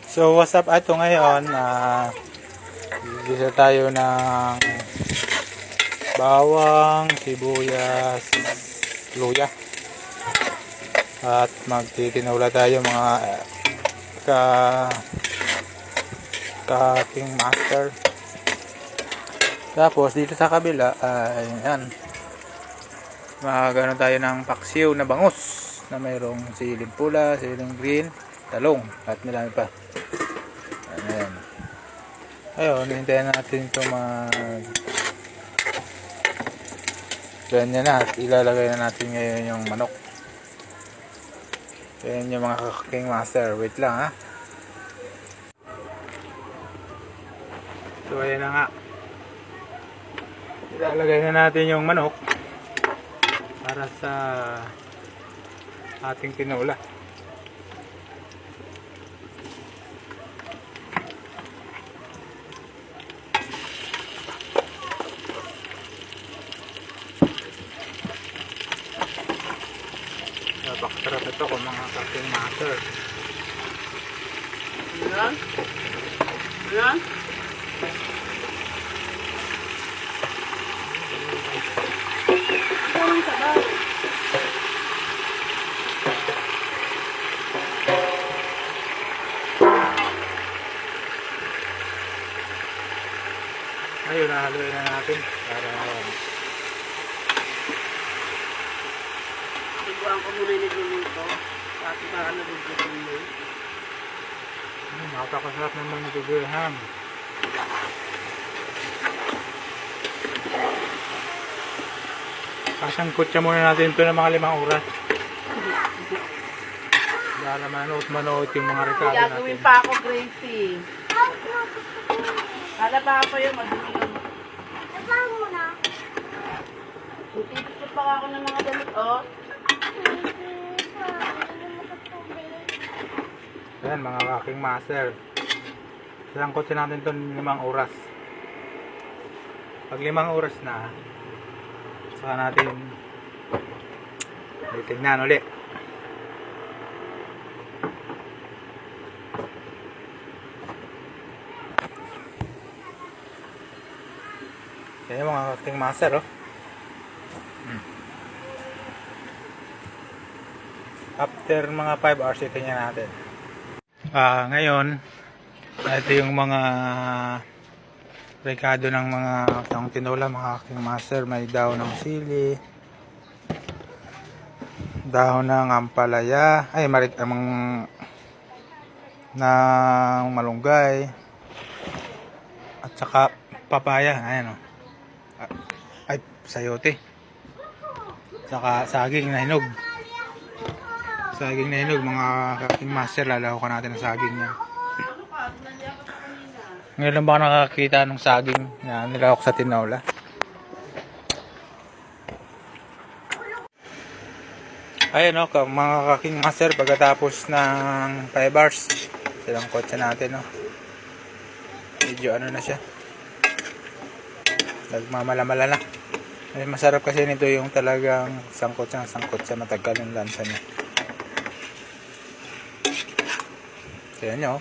So what's up, ito ngayon, gisa tayo ng bawang, sibuyas, luya, at magtitinula tayo mga ka-king master. Tapos dito sa kabila ay yan, magano tayo ng paksiw na bangus na mayroong siling pula, siling green, talong at marami pa. Ayan. Ayun, hintayin natin ito ganyan na at ilalagay na natin ngayon yung manok. Ayan yung mga king master. Wait lang ha. So ayan na nga. Ilalagay na natin yung manok para sa ating tinula. Napakasarap ito kung mga king master. Ayan. Ayan. Ang sabaw. Ayun, nahaluin na natin para Iguan ko muna yung nagluluto. Pati baka nagluluto mo. napakasarap naman ng gugulham. Kasangkutsa muna natin ito ng mga 5 oras. Para manood yung mga rekado natin. Gagawin pa ako, Gracie. Halaba pa yung madumi lang. Saan mo na? Tutipit pa ako ng mga damit, oh. Ayan mga king master. Sangkutsa natin ito ng 5 oras. Pag 5 oras na, saka natin titignan ulit. Yan yung mga king master, oh. After mga 5 hours, titignan natin. Ngayon, ito yung mga rekado ng mga tinula, mga king master. May dahon ng sili, dahon ng ampalaya, ay ng malunggay, at saka papaya. Ayan, oh. Ay, sayote, saka saging na hinog. Saging na hinog, mga king master. Lalahukan natin ang saging niya. Ngayon lang ba nakakita ng saging na nilahok sa tinola? Ayan, o, mga king master, pagkatapos ng 5 hours, silang kotse natin, o. Medyo ano na siya, nagmamalamala na. Ay, masarap kasi nito yung talagang sangkot siya, matagal yung lansa niya. Ayan nyo,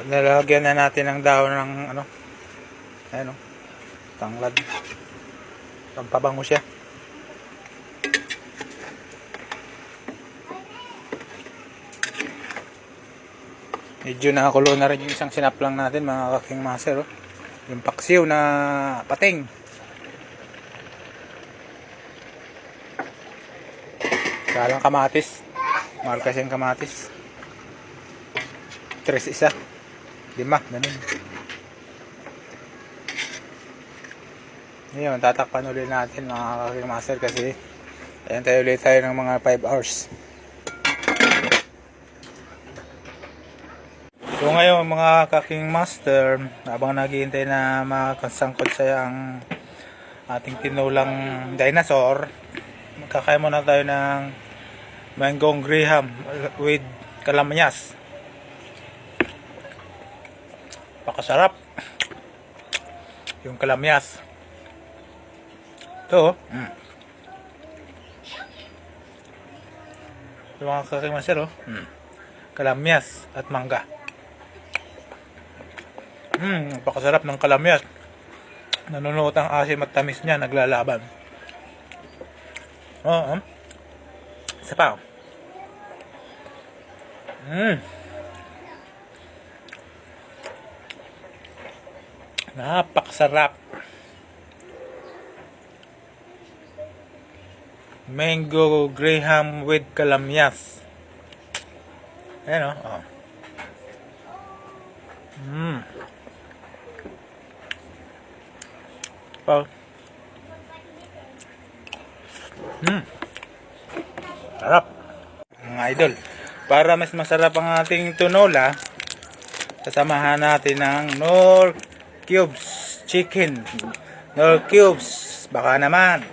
nalagyan na natin ng dahon ng ano, ayan, o, tanglad, pampabango siya. Medyo nakakulo na rin yung isang sinaplang natin, mga king master, oh. Yung paksiw na pating. Kalang kamatis. Mahal kasi yung kamatis. 3 isa. 5, ganun. Ngayon, tatakpan ulit natin, mga king master, kasi ayan tayo ulit tayo ng mga 5 hours. So ngayon mga king master, habang naghihintay na makasangkot siya ang ating tinulang dinosaur, magkakain muna tayo ng manggong graham with kalamyas. Pakasarap yung kalamyas. Ito, yung mga king master, oh. kalamyas at mangga. Napakasarap ng kalamyas. Nanunot ang asim at tamis niya, naglalaban. Isa pa. Napakasarap. Mango Graham with kalamyas. Ayan o. Sarap. Mga idol. Para mas masarap ang ating tinola, sasamahan natin ng Knorr Cubes Chicken. Knorr Cubes. Baka naman.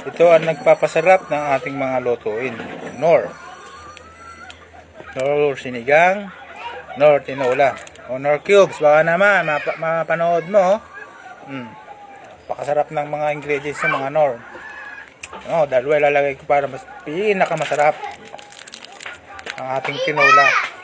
Ito ang nagpapasarap ng ating mga lutuin. Knorr sinigang, Knorr tinola. O Knorr Cubes. Baka naman, mapanood mo. Pakasarap ng mga ingredients ng mga Knorr. Dalawa ilalagay ko para mas pinakamasarap ang ating tinola.